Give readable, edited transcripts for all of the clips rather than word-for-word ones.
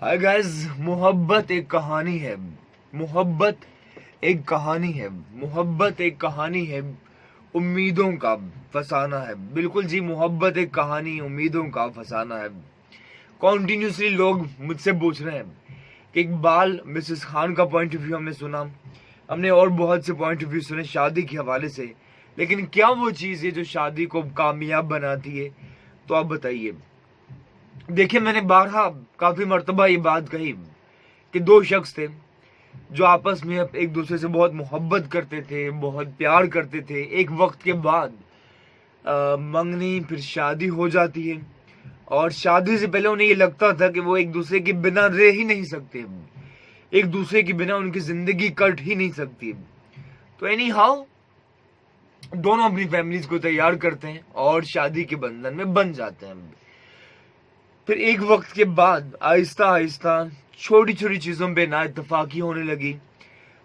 Hi guys, मोहब्बत एक कहानी है। मोहब्बत एक कहानी है। मोहब्बत एक कहानी है। उम्मीदों का फसाना है। बिल्कुल जी, मोहब्बत एक कहानी उम्मीदों का फसाना है। कॉन्टिन्यूसली लोग मुझसे पूछ रहे हैं कि इकबाल मिसेस खान का पॉइंट ऑफ व्यू हमने सुना, हमने और बहुत से पॉइंट ऑफ व्यू सुने शादी के हवाले से, लेकिन क्या वो चीज़ है जो शादी को कामयाब बनाती है? तो आप बताइए। देखिए, मैंने बारहा काफी मर्तबा ये बात कही कि दो शख्स थे जो आपस में एक दूसरे से बहुत मोहब्बत करते थे, बहुत प्यार करते थे। एक वक्त के बाद मंगनी, फिर शादी हो जाती है, और शादी से पहले उन्हें ये लगता था कि वो एक दूसरे के बिना रह ही नहीं सकते, एक दूसरे के बिना उनकी जिंदगी कट ही नहीं सकती। तो एनी हाउ दोनों अपनी फैमिलीज को तैयार करते हैं और शादी के बंधन में बन जाते हैं। फिर एक वक्त के बाद आहिस्ता आहिस्ता छोटी छोटी चीज़ों पे ना इत्तेफाकी होने लगी,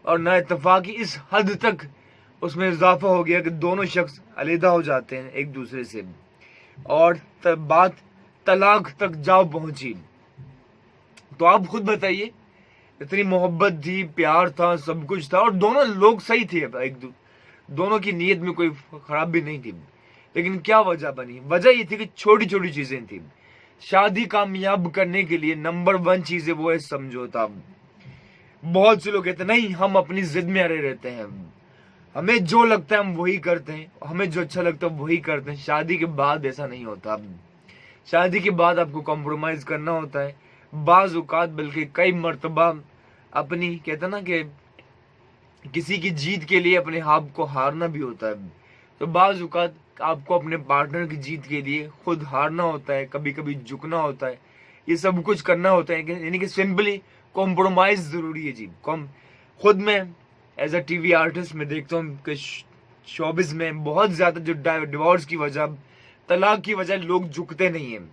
और ना इत्तेफाकी इस हद तक उसमें इजाफा हो गया कि दोनों शख्स अलहदा हो जाते हैं एक दूसरे से, और बात तलाक तक जा पहुंची। तो आप खुद बताइए, इतनी मोहब्बत थी, प्यार था, सब कुछ था, और दोनों लोग सही थे, दोनों की नीयत में कोई खराबी नहीं थी। लेकिन क्या वजह बनी? वजह ये थी कि छोटी छोटी चीजें थी। शादी कामयाब करने के लिए नंबर 1 चीज है वो है समझौता। बहुत से लोग कहते हैं नहीं, हम अपनी जिद में अड़े रहते हैं, हमें जो लगता है हम वही करते हैं, हमें जो अच्छा लगता है वही करते हैं। शादी के बाद ऐसा नहीं होता। शादी के बाद आपको कॉम्प्रोमाइज करना होता है, बाज औकात बल्कि कई मर्तबा अपनी, कहते ना कि किसी की जीत के लिए अपने आप को हारना भी होता है। तो बाज औकात आपको अपने पार्टनर की जीत के लिए खुद हारना होता है, कभी कभी झुकना होता है, ये सब कुछ करना होता है। यानी कि सिंपली कॉम्प्रोमाइज जरूरी है जी। खुद में एज अ टीवी आर्टिस्ट में देखता हूँ कि शोबिस में बहुत ज्यादा जो डिवोर्स की वजह, तलाक की वजह, लोग झुकते नहीं है।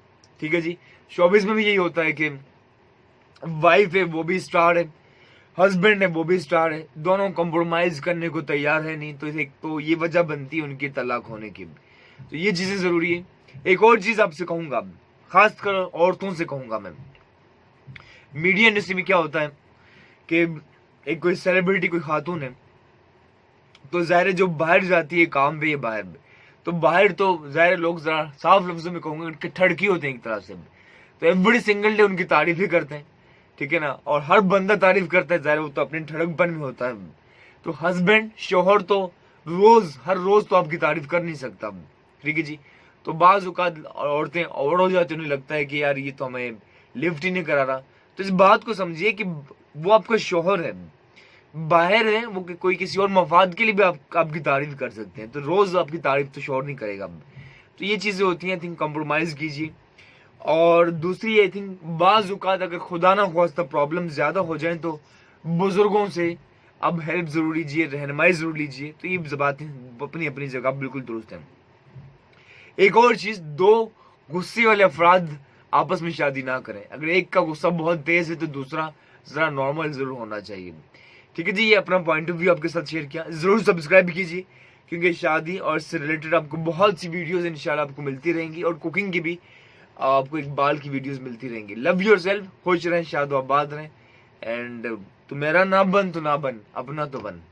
ठीक है जी, शोबिस में भी यही होता है कि वाइफ है वो भी स्टार है, हस्बैंड है वो भी स्टार है, दोनों कॉम्प्रोमाइज करने को तैयार है नहीं, तो एक तो ये वजह बनती है उनकी तलाक होने की। तो ये चीजें जरूरी है। एक और चीज आपसे कहूंगा, खासकर औरतों से कहूंगा मैं, मीडिया इंडस्ट्री में क्या होता है कि एक कोई सेलिब्रिटी, कोई खातून है, तो जाहिर है जो बाहर जाती है काम पे, ये बाहर, तो बाहर तो जाहिर लोग जरा साफ लफ्जों में कहूंगे उनके ठड़की होते हैं एक तरह से, तो एवरी सिंगल डे उनकी तारीफ ही करते हैं। ठीक है ना, और हर बंदा तारीफ करता है, जाहिर वो तो अपने ठड़कपन में होता है। तो हस्बैंड, शोहर तो रोज, हर रोज तो आपकी तारीफ कर नहीं सकता। ठीक है जी, तो बाज औकात औरतें और हो जाती, उन्हें लगता है कि यार ये तो हमें लिफ्ट ही नहीं करा रहा। तो इस बात को समझिए कि वो आपका शोहर है, बाहर है वो, कोई किसी और मफाद के लिए भी आपकी तारीफ कर सकते हैं, तो रोज आपकी तारीफ तो शोहर नहीं करेगा। तो ये चीजें होती हैं, आई थिंक कॉम्प्रोमाइज कीजिए। और दूसरी आई थिंक, बाज औकात अगर खुदा ना ख्वास्ता प्रॉब्लम ज्यादा हो जाए तो बुजुर्गों से अब हेल्प जरूर लीजिए, रहनुमाई जरूर लीजिए। तो ये बातें अपनी अपनी जगह बिल्कुल दुरुस्त है। एक और चीज, दो गुस्से वाले अफराद आपस में शादी ना करें। अगर एक का गुस्सा बहुत तेज है तो दूसरा जरा नॉर्मल जरूर होना चाहिए। ठीक है जी, ये अपना पॉइंट ऑफ व्यू आपके साथ शेयर किया। जरूर सब्सक्राइब कीजिए, क्योंकि शादी और इससे रिलेटेड आपको बहुत सी वीडियोस इंशाल्लाह आपको मिलती रहेंगी, और कुकिंग की भी आपको इकबाल की वीडियोस मिलती रहेंगी। लव योर सेल्फ, खुश रहें, शाद आबाद रहें, एंड तू मेरा ना बन तो ना बन, अपना तो बन।